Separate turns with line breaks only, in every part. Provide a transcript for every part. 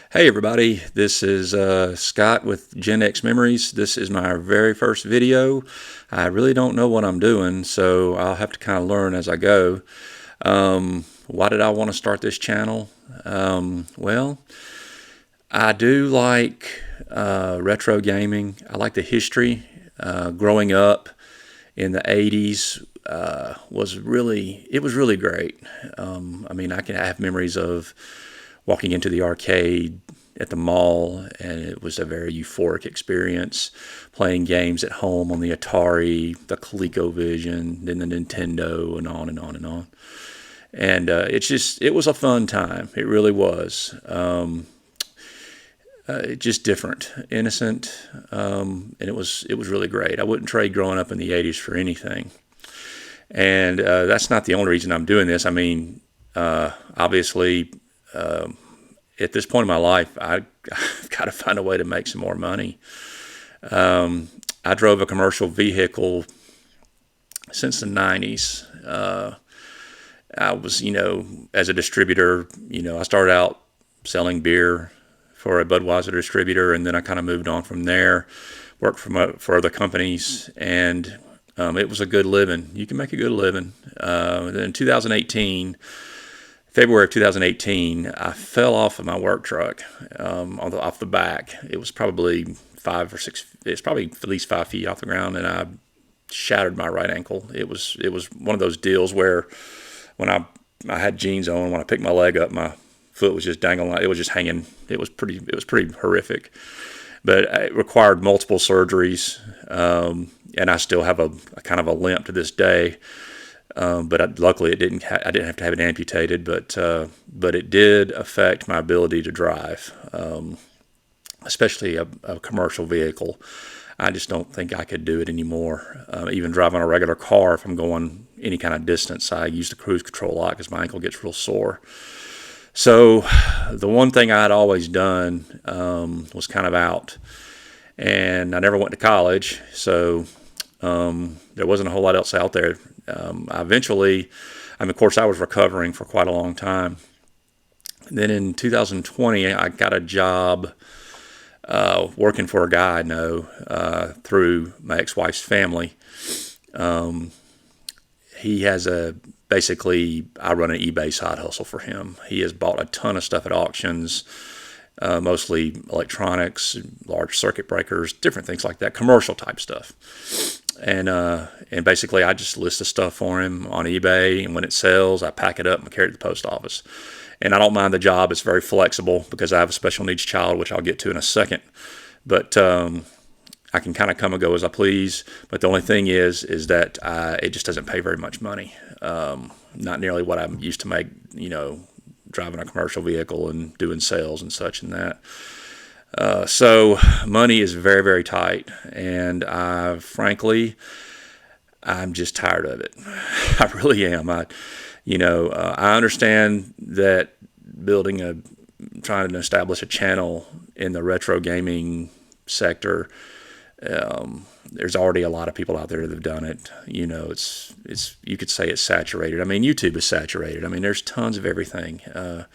Hey everybody, this is Scott with Gen X Memories. This is my very first video. I really don't know what I'm doing, so I'll have to kind of learn as I go. Why did I want to start this channel? Well, I do like retro gaming. I like the history. Growing up in the 80s it was really great. I have memories of walking into the arcade at the mall, and it was a very euphoric experience. Playing games at home on the Atari, the ColecoVision, then the Nintendo, and on and on and on. And it was a fun time. It really was. Just different, innocent, and it was really great. I wouldn't trade growing up in the '80s for anything. And that's not the only reason I'm doing this. Obviously, at this point in my life, I've got to find a way to make some more money. I drove a commercial vehicle since the 90s. I was, as a distributor, I started out selling beer for a Budweiser distributor, and then I kind of moved on from there, worked for other companies, and it was a good living. You can make a good living. Then in 2018, February of 2018, I fell off of my work truck off the back. It was probably 5 or 6. It's probably at least 5 feet off the ground, and I shattered my right ankle. It was one of those deals where when I had jeans on, when I picked my leg up, my foot was just dangling. It was just hanging. It was pretty horrific. But it required multiple surgeries, and I still have a kind of a limp to this day. Luckily, I didn't have to have it amputated, but it did affect my ability to drive, especially a commercial vehicle. I just don't think I could do it anymore. Even driving a regular car, if I'm going any kind of distance, I use the cruise control a lot because my ankle gets real sore. So the one thing I had always done was kind of out, and I never went to college, so there wasn't a whole lot else out there. Of course, I was recovering for quite a long time. Then in 2020, I got a job working for a guy I know through my ex-wife's family. He has basically, I run an eBay side hustle for him. He has bought a ton of stuff at auctions, mostly electronics, large circuit breakers, different things like that, commercial type stuff. And basically, I just list the stuff for him on eBay, and when it sells, I pack it up and carry it to the post office. And I don't mind the job; it's very flexible because I have a special needs child, which I'll get to in a second. But I can kind of come and go as I please. But the only thing is that it just doesn't pay very much money. Not nearly what I'm used to make, driving a commercial vehicle and doing sales and such and that. So money is very, very tight, and frankly, I'm just tired of it. I really am. I understand that trying to establish a channel in the retro gaming sector. There's already a lot of people out there that have done it. You could say it's saturated. YouTube is saturated. There's tons of everything. And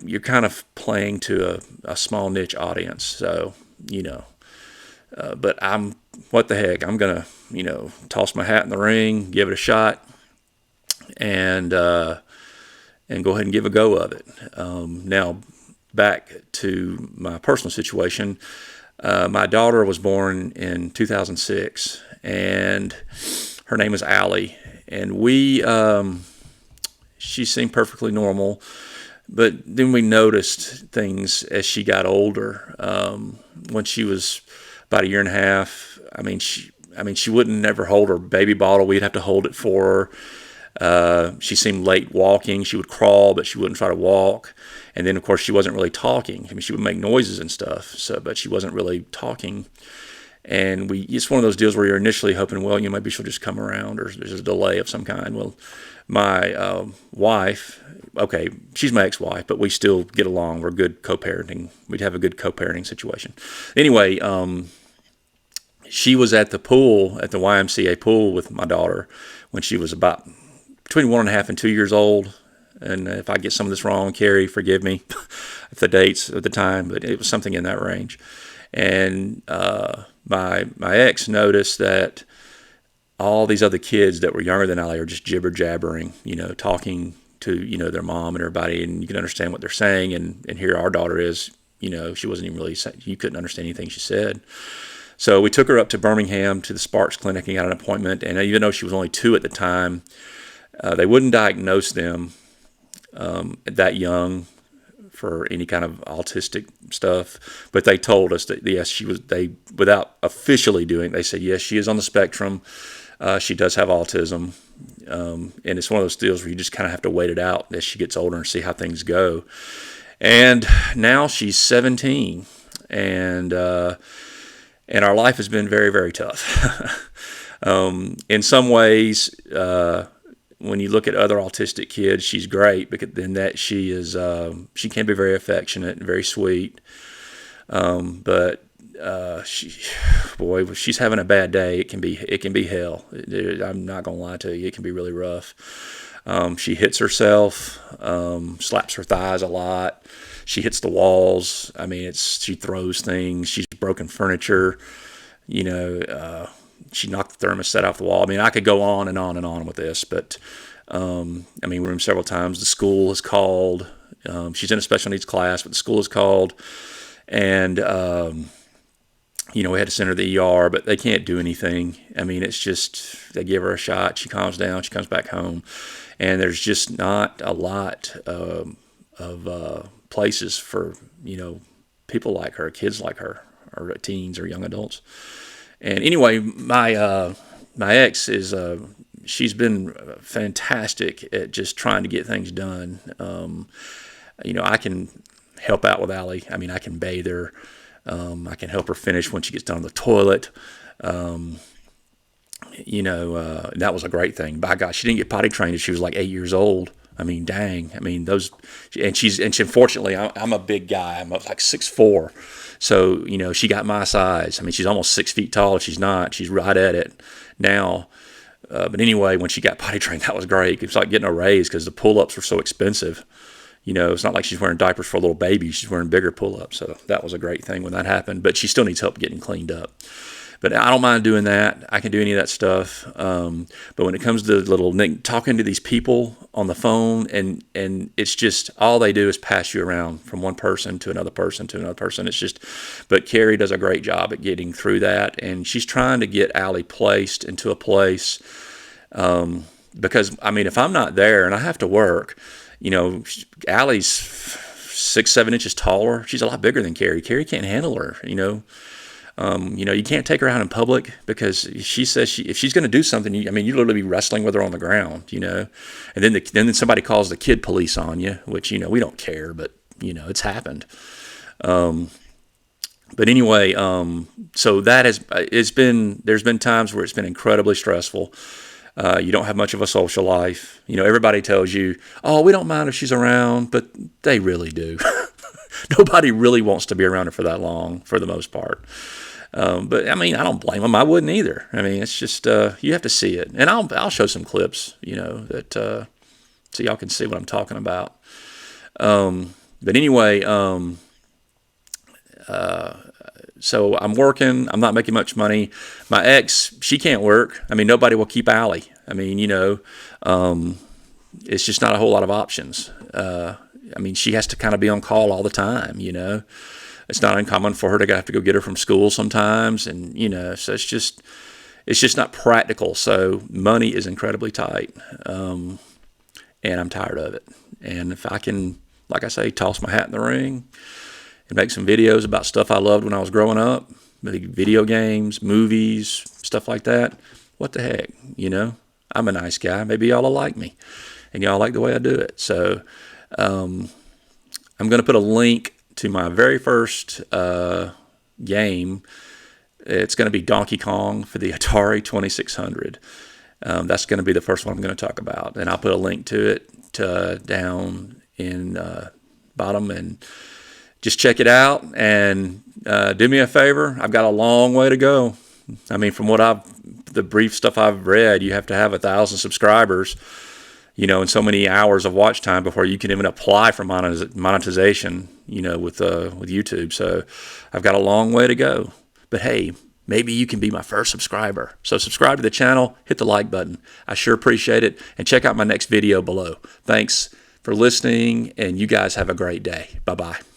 you're kind of playing to a small niche audience. So, but what the heck? I'm going to, toss my hat in the ring, give it a shot, and go ahead and give a go of it. Now, back to my personal situation. My daughter was born in 2006, and her name is Allie, and she seemed perfectly normal, but then we noticed things as she got older. When she was about a year and a half, she wouldn't never hold her baby bottle. We'd have to hold it for her. She seemed late walking. She would crawl, but she wouldn't try to walk. And then, of course, she wasn't really talking. She would make noises and stuff, but she wasn't really talking. And it's one of those deals where you're initially hoping, well, maybe she'll just come around, or there's a delay of some kind. Well, my wife, okay, she's my ex-wife, but we still get along. We're good co-parenting. We'd have a good co-parenting situation. Anyway, she was at the pool, at the YMCA pool with my daughter when she was about between 1.5 and 2 years old. And if I get some of this wrong, Carrie, forgive me if the dates at the time, but it was something in that range. And my ex noticed that all these other kids that were younger than Allie are just jibber jabbering, talking to their mom and everybody, and you can understand what they're saying. And here our daughter is, she wasn't even really, you couldn't understand anything she said. So we took her up to Birmingham to the Sparks Clinic and got an appointment. And even though she was only 2 at the time, they wouldn't diagnose them that young for any kind of autistic stuff, but they told us that yes, she was. They, without officially doing, they said yes, she is on the spectrum. She does have autism, and it's one of those deals where you just kind of have to wait it out as she gets older and see how things go. And now she's 17, and our life has been very, very tough. In some ways, when you look at other autistic kids, she's great, because then that she can be very affectionate and very sweet. But when she's having a bad day, it can be hell. I'm not gonna lie to you, it can be really rough. She hits herself, slaps her thighs a lot. She hits the walls. I mean, she throws things. She's broken furniture. She knocked the thermostat off the wall. I mean, I could go on and on and on with this, but we were in several times. The school has called. She's in a special needs class, but the school has called, and we had to send her to the ER, but they can't do anything. I mean, it's just they give her a shot. She calms down. She comes back home, and there's just not a lot of places for people like her, kids like her, or teens or young adults. And anyway, my ex is she's been fantastic at just trying to get things done. I can help out with Allie. I mean, I can bathe her. I can help her finish when she gets done on the toilet. That was a great thing. By God, she didn't get potty trained until she was like 8 years old. I mean, dang. I mean, unfortunately, I'm a big guy. I'm like 6'4". So, she got my size. I mean, she's almost 6 feet tall. If she's not, she's right at it now. But anyway, when she got potty trained, that was great. It was like getting a raise because the pull-ups were so expensive. It's not like she's wearing diapers for a little baby. She's wearing bigger pull-ups. So that was a great thing when that happened. But she still needs help getting cleaned up. But I don't mind doing that. I can do any of that stuff. But when it comes to talking to these people on the phone, and it's just all they do is pass you around from one person to another person to another person. But Carrie does a great job at getting through that, and she's trying to get Allie placed into a place. Because I mean, if I'm not there and I have to work, Allie's 6-7 inches taller. She's a lot bigger than Carrie. Carrie can't handle her. You can't take her out in public because she says if she's going to do something, you literally be wrestling with her on the ground, and then somebody calls the kid police on you, which, we don't care, but, it's happened. But anyway, so there's been times where it's been incredibly stressful. You don't have much of a social life. Everybody tells you, oh, we don't mind if she's around, but they really do. Nobody really wants to be around her for that long, for the most part. But I don't blame them. I wouldn't either. It's just you have to see it, and I'll show some clips, that so y'all can see what I'm talking about. But anyway, so I'm working. I'm not making much money. My ex, she can't work. Nobody will keep Allie. It's just not a whole lot of options. She has to kind of be on call all the time, It's not uncommon for her to have to go get her from school sometimes, and, so it's just not practical. So money is incredibly tight, and I'm tired of it. And if I can, like I say, toss my hat in the ring and make some videos about stuff I loved when I was growing up, maybe video games, movies, stuff like that, what the heck, I'm a nice guy. Maybe y'all will like me, and y'all like the way I do it. So I'm going to put a link to my very first game. It's going to be Donkey Kong for the Atari 2600. That's going to be the first one I'm going to talk about, and I'll put a link to it down in bottom, and just check it out. And do me a favor. I've got a long way to go. From the brief stuff I've read, you have to have 1,000 subscribers, and so many hours of watch time before you can even apply for monetization, with YouTube. So I've got a long way to go. But hey, maybe you can be my first subscriber. So subscribe to the channel, hit the like button. I sure appreciate it. And check out my next video below. Thanks for listening, and you guys have a great day. Bye-bye.